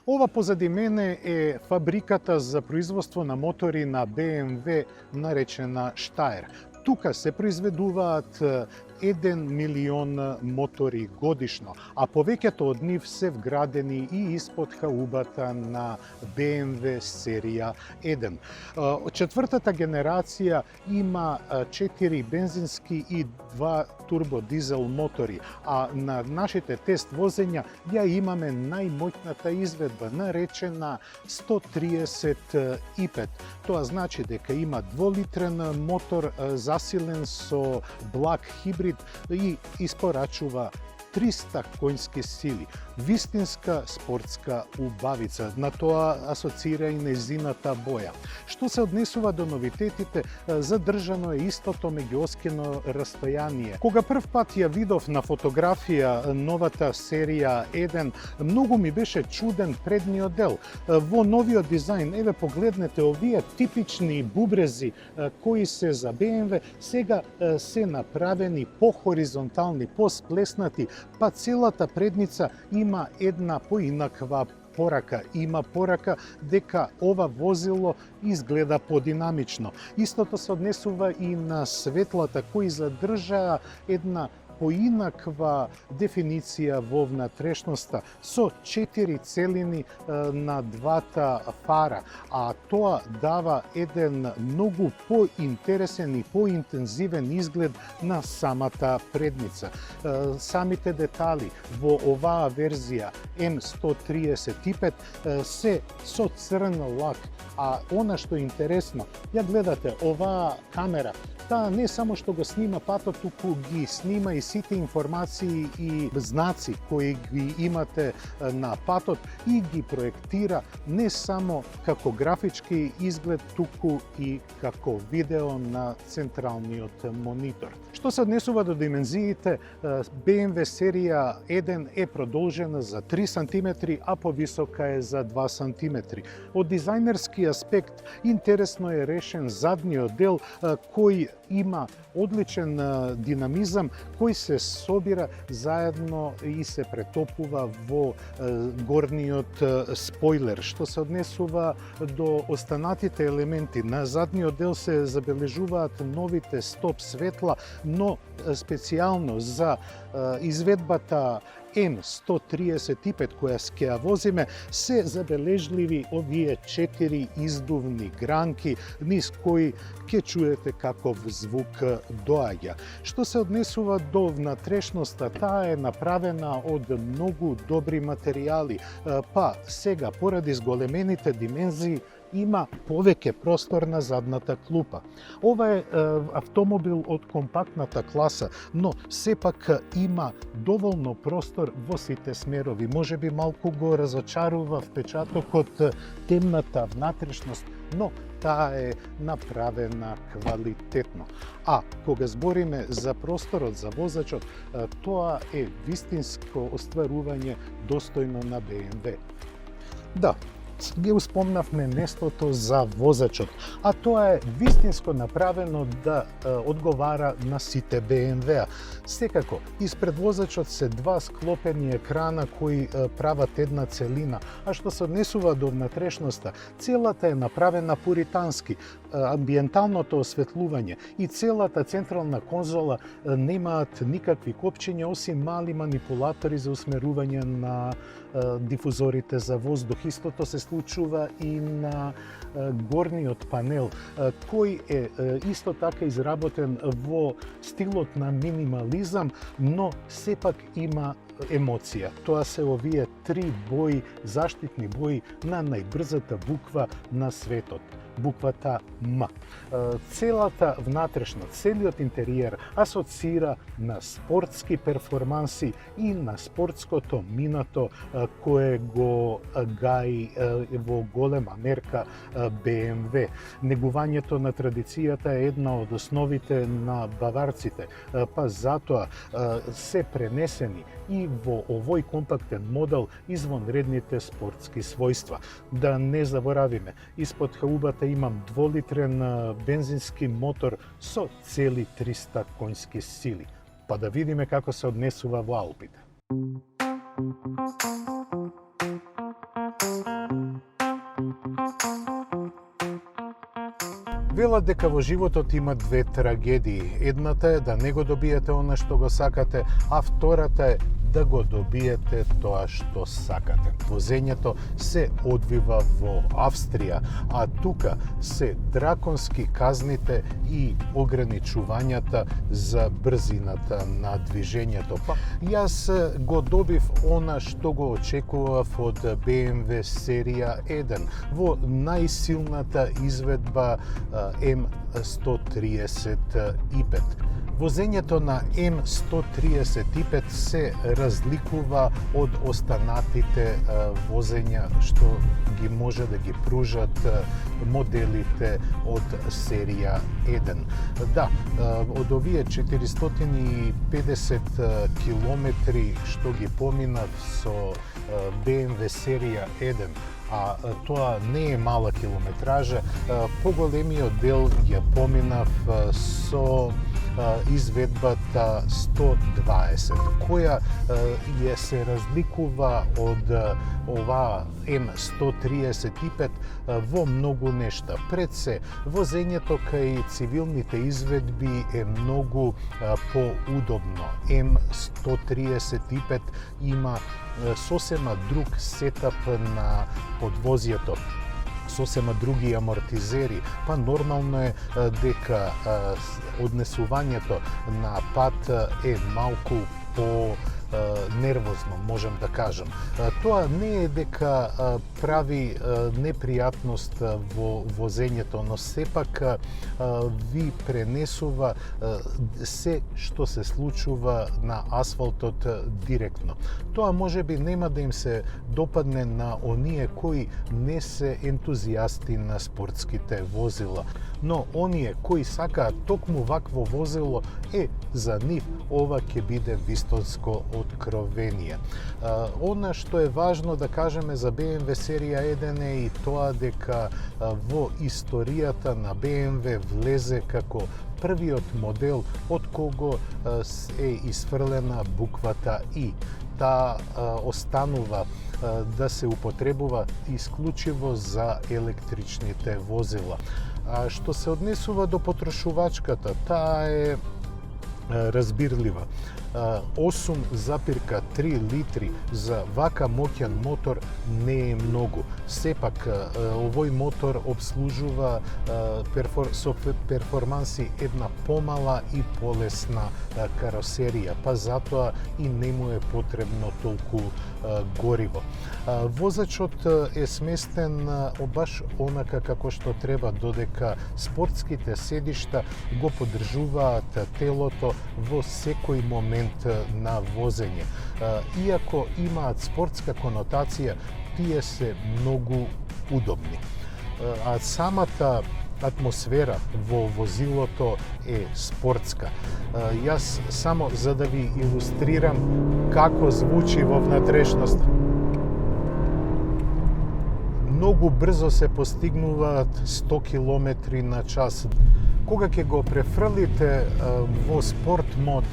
Ова позади мене е фабриката за производство на мотори на BMW, наречена Steyr. Тука се произведуваат 1 милион мотори годишно, а повеќето од нив се вградени и испод хаубата на BMW серија 1. Четвртата генерација има 4 бензински и 2 турбодизел мотори, а на нашите тест возења ја имаме најмоќната изведба, наречена 135. Тоа значи дека има дволитрен мотор засилен со благ хибрид и испорачува 300 конски сили. Вистинска спортска убавица. На тоа асоцира и нејзината боја. Што се однесува до новитетите, задржано е истото меѓуоскино растојание. Кога прв пат ја видов на фотографија новата серија 1, многу ми беше чуден предниот дел. Во новиот дизајн, еве погледнете овие типични бубрези кои се за BMW, сега се направени по-хоризонтални, по-сплеснати, па целата предница има една поинаква порака. Има порака дека ова возило изгледа подинамично. Истото се однесува и на светлата, кои задржаа една поинаква дефиниција во внатрешноста со 4 целини на двата фара, а тоа дава еден многу поинтересен и поинтензивен изглед на самата предница. Самите детали во оваа верзија M135 се со црн лак, а она што е интересно, ја гледате оваа камера, таа не само што го снима патот, туку ги снима и сите информации и знаци кои ги имате на патот и ги проектира не само како графички изглед, туку и како видео на централниот монитор. Што се однесува до димензиите, BMW серија 1 е продолжена за 3 см, а повисока е за 2 см. Од дизајнерски аспект интересно е решен задниот дел кој има одличен динамизам кој се собира заедно и се претопува во горниот спойлер. Што се однесува до останатите елементи, на задниот дел се забележуваат новите стоп светла, но специјално за изведбата M135 која ќе ја возиме, се забележливи овие 4 издувни гранки низ кои ќе чуете каков звук доаѓа. Што се однесува до внатрешноста, таа е направена од многу добри материјали, па сега поради зголемените димензии има повеќе простор на задната клупа. Ова е автомобил од компактната класа, но сепак има доволно простор во сите смерови. Можеби малку го разочарува впечатокот темната внатрешност, но таа е направена квалитетно. А кога збориме за просторот за возачот, тоа е вистинско остварување достојно на BMW. Да, ги успомнавме местото за возачот, а тоа е вистинско направено да одговара на сите BMW-а. Секако, испред возачот се 2 склопени екрана кои прават една целина, а што се однесува до внатрешноста, целата е направена пуритански. Амбиенталното осветлување и целата централна конзола немаат никакви копчиња, осим мали манипулатори за усмерување на дифузорите за воздух. Истото се случува и на горниот панел, кој е исто така изработен во стилот на минимализам, но сепак има емоција. Тоа се овие 3 бои, заштитни бои на најбрзата буква на светот. Буквата М. Целата внатрешна, целиот интериер асоцира на спортски перформанси и на спортското минато кое го гаи во голема мерка BMW. Негувањето на традицијата е една од основите на баварците, па затоа се пренесени и во овој компактен модел извонредните спортски својства. Да не заборавиме, испод хаубата имам дволитрен бензински мотор со цели 300 конски сили. Па да видиме како се однесува во Алпите. Велат дека во животот има две трагедии. Едната е да не го добиете она што го сакате, а втората е да го добиете тоа што сакате. Возењето се одвива во Австрија, а тука се драконски казните и ограничувањата за брзината на движењето. Јас го добив она што го очекував од BMW серија 1 во најсилната изведба М135. Возењето на М135 се разликува од останатите возења што ги може да ги пружат моделите од серија 1. Да, од овие 450 километри што ги поминав со BMW серија 1, а тоа не е мала километража, поголемиот дел ја поминав со изведбата 120, која се разликува од оваа М135 во многу нешта. Пред се, возењето кај цивилните изведби е многу поудобно. М135 има сосема друг сетап на подвозјето, сосема други амортизери, па нормално е дека однесувањето на пат е малку по нервозно, можам да кажам. Тоа не е дека прави непријатност во возењето, но сепак ви пренесува се што се случува на асфалтот директно. Тоа можеби нема да им се допадне на оние кои не се ентузијасти на спортските возила, но оние кои сакаат токму вакво возило, за нив ова ќе биде вистинско откровение. Она што е важно да кажеме за BMW серија 1 е и тоа дека во историјата на BMW влезе како првиот модел од кого е исфрлена буквата И. Таа останува да се употребува исклучиво за електричните возила. Што се однесува до потрошувачката, таа е разбирлива. 8,3 литри за вака моќен мотор не е многу. Сепак, овој мотор обслужува со перформанси една помала и полесна каросерија, па затоа и не му е потребно толку гориво. Возачот е сместен баш онака како што треба, додека спортските седишта го поддржуваат телото во секој момент на возење. Иако имаат спортска конотација, тие се многу удобни. А самата атмосфера во возилото е спортска. Јас само за да ви илустрирам како звучи во внатрешност. Многу брзо се постигнуваат 100 км на час. Кога ќе го префрлите во спорт мод,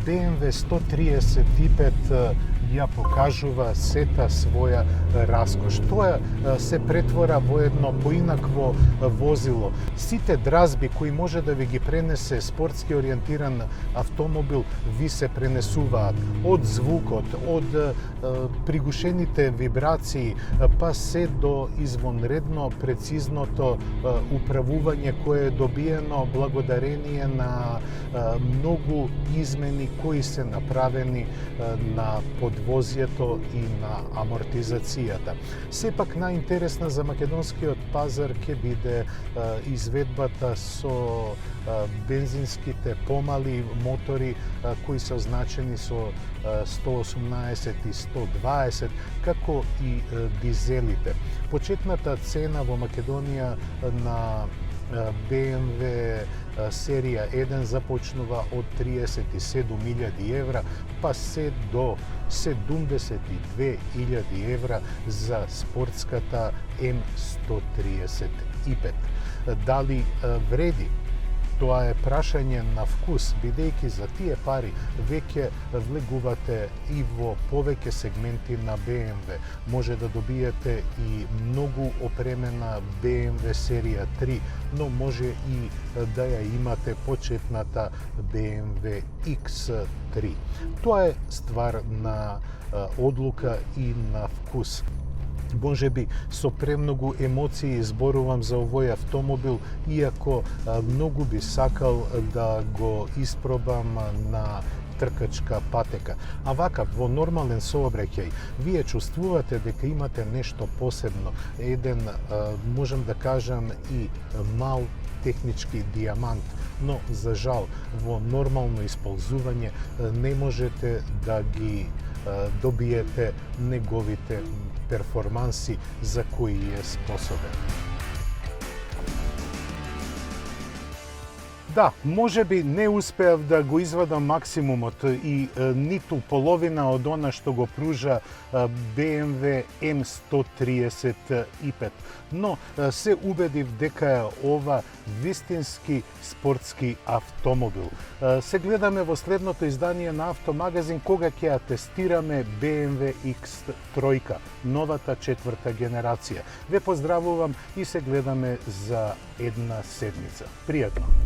BMW 135 ја покажува сета своја раскош. Тоа се претвора во едно поинакво возило. Сите дразби кои може да ви ги пренесе спортски ориентиран автомобил ви се пренесуваат. Од звукот, од пригушените вибрации, па се до извонредно прецизното управување кое е добиено благодарение на многу измени кои се направени на подвозјето и на амортизацијата. Сепак најинтересна за македонскиот пазар ќе биде изведбата со бензинските помали мотори кои се означени со 118 и 120, како и дизелите. Почетната цена во Македонија на BMW серија 1 започнува од 37.000 евра, па се до 72.000 евра за спортската М135. Дали вреди? Тоа е прашање на вкус, бидејќи за тие пари веќе влегувате и во повеќе сегменти на BMW. Може да добиете и многу опремена BMW серија 3, но може и да ја имате почетната BMW X3. Тоа е ствар на одлука и на вкус. Може би со премногу емоции зборувам за овој автомобил, иако многу би сакал да го испробам на тркачка патека. А вака, во нормален сообраќај, вие чувствувате дека имате нешто посебно, еден, можам да кажам, и мал технички дијамант, но за жал во нормално исползување не можете да ги добиете неговите перформанси за кои е способен. Да, може би не успеав да го извадам максимумот и ниту половина од она што го пружа BMW M135, но се убедив дека е ова вистински спортски автомобил. Се гледаме во следното издание на Автомагазин, кога ќе ја тестираме BMW X3, новата 4-та генерација. Ве поздравувам и се гледаме за една седмица. Пријатно!